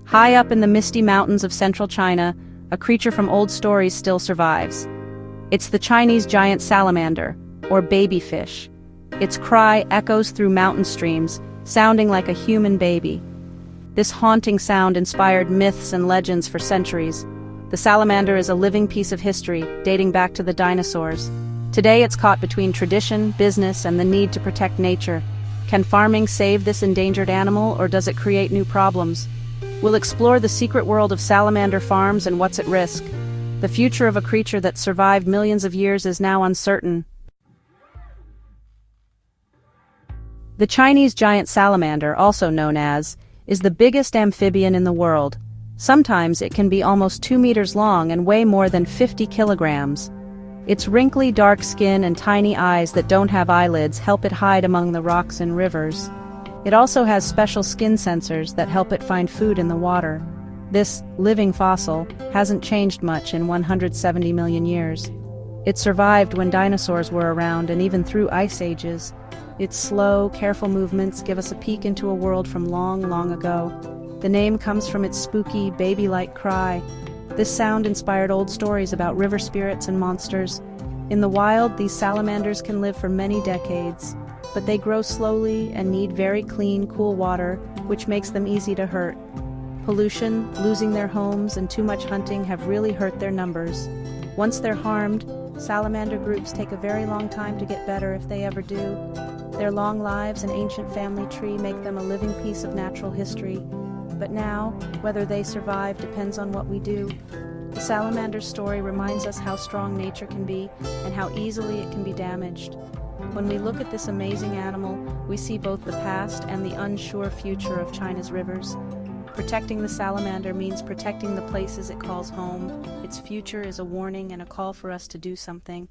High up in the misty mountains of central China, a creature from old stories still survives. It's the Chinese giant salamander, or baby fish. Its cry echoes through mountain streams, sounding like a human baby. This haunting sound inspired myths and legends for centuries. The salamander is a living piece of history, dating back to the dinosaurs. Today it's caught between tradition, business, and the need to protect nature. Can farming save this endangered animal, or does it create new problems? We'll explore the secret world of salamander farms and what's at risk. The future of a creature that survived millions of years is now uncertain. The Chinese giant salamander, also known as, is the biggest amphibian in the world. Sometimes it can be almost 2 meters long and weigh more than 50 kilograms. Its wrinkly dark skin and tiny eyes that don't have eyelids help it hide among the rocks and rivers. It also has special skin sensors that help it find food in the water. This living fossil hasn't changed much in 170 million years. It survived when dinosaurs were around and even through ice ages. Its slow, careful movements give us a peek into a world from long, long ago. The name comes from its spooky, baby-like cry. This sound inspired old stories about river spirits and monsters. In the wild, these salamanders can live for many decades, but they grow slowly and need very clean, cool water, which makes them easy to hurt. Pollution, losing their homes, and too much hunting have really hurt their numbers. Once they're harmed, salamander groups take a very long time to get better if they ever do. Their long lives and ancient family tree make them a living piece of natural history. But now, whether they survive depends on what we do. The salamander's story reminds us how strong nature can be and how easily it can be damaged. When we look at this amazing animal, we see both the past and the unsure future of China's rivers. Protecting the salamander means protecting the places it calls home. Its future is a warning and a call for us to do something.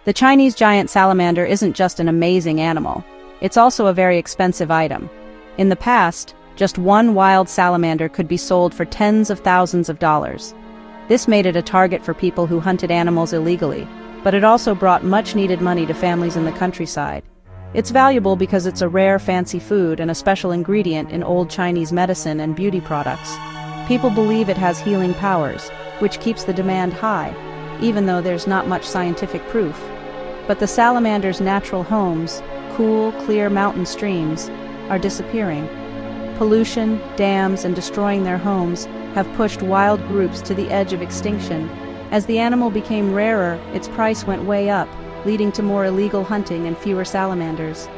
The Chinese giant salamander isn't just an amazing animal. It's also a very expensive item. In the past, just one wild salamander could be sold for tens of thousands of dollars. This made it a target for people who hunted animals illegally, but it also brought much-needed money to families in the countryside. It's valuable because it's a rare, fancy food and a special ingredient in old Chinese medicine and beauty products. People believe it has healing powers, which keeps the demand high, even though there's not much scientific proof. But the salamander's natural homes, cool, clear mountain streams, are disappearing. Pollution, dams, and destroying their homes have pushed wild groups to the edge of extinction. As the animal became rarer, its price went way up, leading to more illegal hunting and fewer salamanders.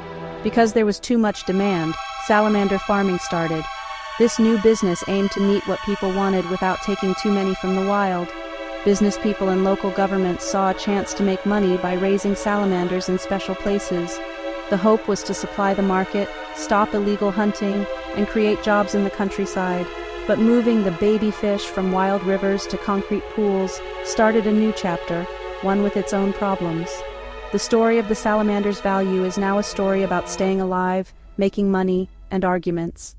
Because there was too much demand, salamander farming started. This new business aimed to meet what people wanted without taking too many from the wild. Business people and local governments saw a chance to make money by raising salamanders in special places. The hope was to supply the market, stop illegal hunting, and create jobs in the countryside. But moving the baby fish from wild rivers to concrete pools started a new chapter, one with its own problems. The story of the salamander's value is now a story about staying alive, making money, and arguments.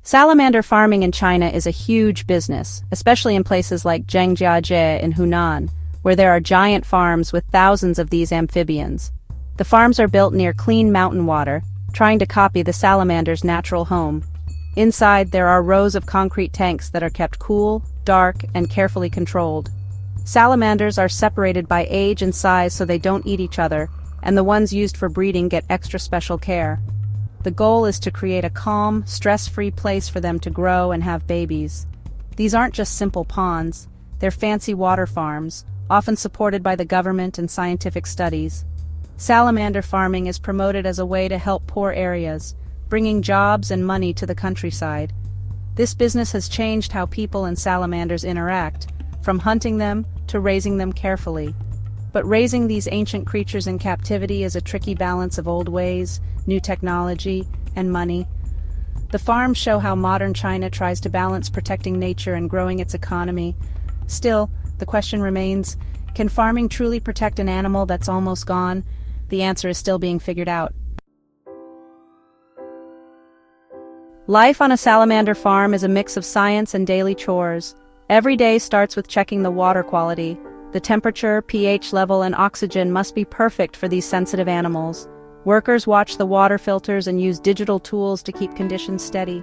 Salamander farming in China is a huge business, especially in places like Zhangjiajie in Hunan, where there are giant farms with thousands of these amphibians. The farms are built near clean mountain water, trying to copy the salamander's natural home. Inside, there are rows of concrete tanks that are kept cool, dark, and carefully controlled. Salamanders are separated by age and size so they don't eat each other, and the ones used for breeding get extra special care. The goal is to create a calm, stress-free place for them to grow and have babies. These aren't just simple ponds, they're fancy water farms, often supported by the government and scientific studies. Salamander farming is promoted as a way to help poor areas, bringing jobs and money to the countryside. This business has changed how people and salamanders interact, from hunting them to raising them carefully. But raising these ancient creatures in captivity is a tricky balance of old ways, new technology, and money. The farms show how modern China tries to balance protecting nature and growing its economy. Still, the question remains, can farming truly protect an animal that's almost gone? The answer is still being figured out. Life on a salamander farm is a mix of science and daily chores. Every day starts with checking the water quality. The temperature, pH level, and oxygen must be perfect for these sensitive animals. Workers watch the water filters and use digital tools to keep conditions steady.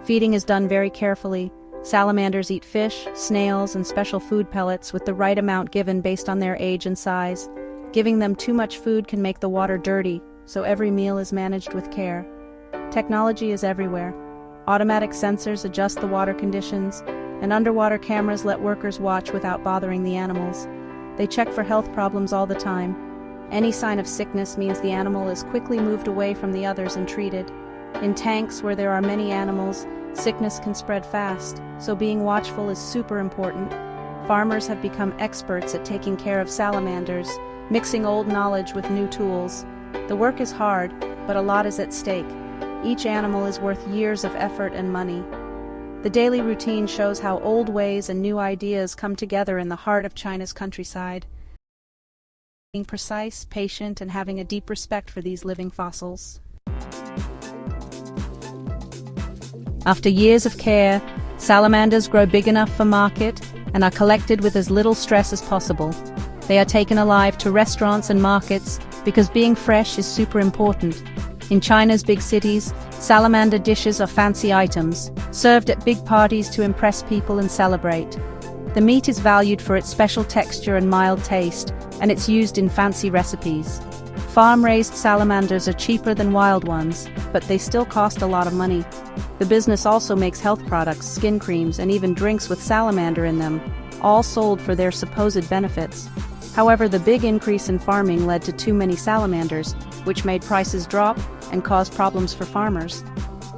Feeding is done very carefully. Salamanders eat fish, snails, and special food pellets with the right amount given based on their age and size. Giving them too much food can make the water dirty, so every meal is managed with care. Technology is everywhere. Automatic sensors adjust the water conditions, and underwater cameras let workers watch without bothering the animals. They check for health problems all the time. Any sign of sickness means the animal is quickly moved away from the others and treated. In tanks where there are many animals, sickness can spread fast, so being watchful is super important. Farmers have become experts at taking care of salamanders, mixing old knowledge with new tools. The work is hard, but a lot is at stake. Each animal is worth years of effort and money. The daily routine shows how old ways and new ideas come together in the heart of China's countryside. Being precise, patient, and having a deep respect for these living fossils. After years of care, salamanders grow big enough for market and are collected with as little stress as possible. They are taken alive to restaurants and markets because being fresh is super important. In China's big cities, salamander dishes are fancy items, served at big parties to impress people and celebrate. The meat is valued for its special texture and mild taste, and it's used in fancy recipes. Farm-raised salamanders are cheaper than wild ones, but they still cost a lot of money. The business also makes health products, skin creams, and even drinks with salamander in them, all sold for their supposed benefits. However, the big increase in farming led to too many salamanders, which made prices drop and caused problems for farmers.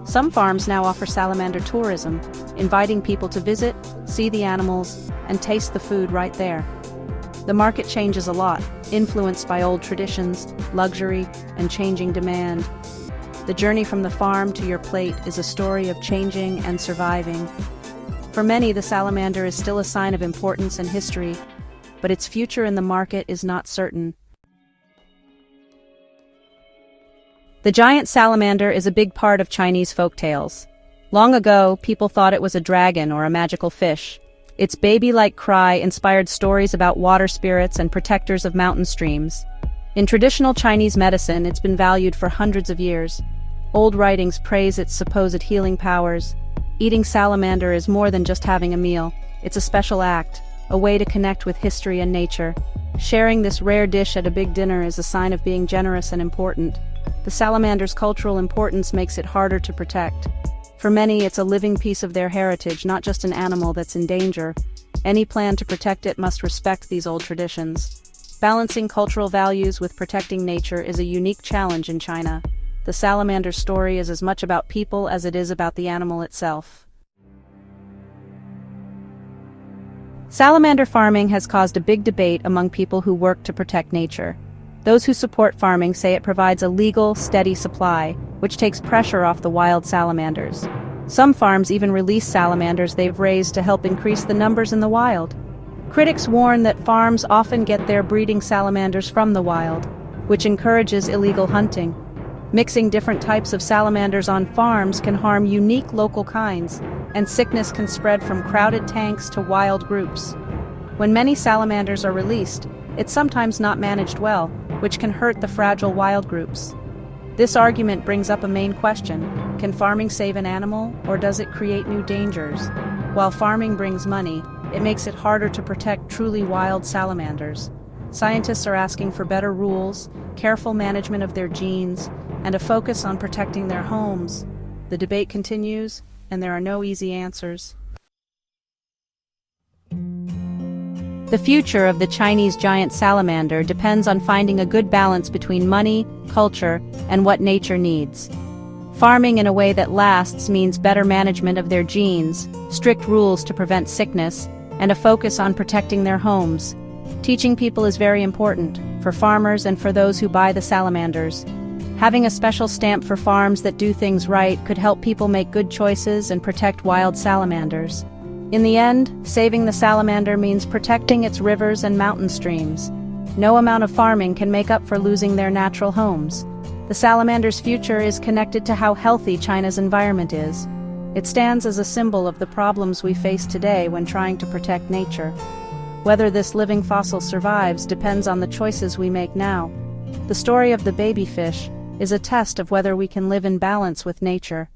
Some farms now offer salamander tourism, inviting people to visit, see the animals, and taste the food right there. The market changes a lot, influenced by old traditions, luxury, and changing demand. The journey from the farm to your plate is a story of changing and surviving. For many, the salamander is still a sign of importance and history, but its future in the market is not certain. The giant salamander is a big part of Chinese folktales. Long ago, people thought it was a dragon or a magical fish. Its baby-like cry inspired stories about water spirits and protectors of mountain streams. In traditional Chinese medicine, it's been valued for hundreds of years. Old writings praise its supposed healing powers. Eating salamander is more than just having a meal. It's a special act, a way to connect with history and nature. Sharing this rare dish at a big dinner is a sign of being generous and important. The salamander's cultural importance makes it harder to protect. For many, it's a living piece of their heritage, not just an animal that's in danger. Any plan to protect it must respect these old traditions. Balancing cultural values with protecting nature is a unique challenge in China. The salamander story is as much about people as it is about the animal itself. Salamander farming has caused a big debate among people who work to protect nature. Those who support farming say it provides a legal, steady supply, which takes pressure off the wild salamanders. Some farms even release salamanders they've raised to help increase the numbers in the wild. Critics warn that farms often get their breeding salamanders from the wild, which encourages illegal hunting. Mixing different types of salamanders on farms can harm unique local kinds, and sickness can spread from crowded tanks to wild groups. When many salamanders are released, it's sometimes not managed well, which can hurt the fragile wild groups. This argument brings up a main question: can farming save an animal, or does it create new dangers? While farming brings money, it makes it harder to protect truly wild salamanders. Scientists are asking for better rules, careful management of their genes, and a focus on protecting their homes. The debate continues, and there are no easy answers. The future of the Chinese giant salamander depends on finding a good balance between money, culture, and what nature needs. Farming in a way that lasts means better management of their genes, strict rules to prevent sickness, and a focus on protecting their homes. Teaching people is very important, for farmers and for those who buy the salamanders. Having a special stamp for farms that do things right could help people make good choices and protect wild salamanders. In the end, saving the salamander means protecting its rivers and mountain streams. No amount of farming can make up for losing their natural homes. The salamander's future is connected to how healthy China's environment is. It stands as a symbol of the problems we face today when trying to protect nature. Whether this living fossil survives depends on the choices we make now. The story of the baby fish, is a test of whether we can live in balance with nature.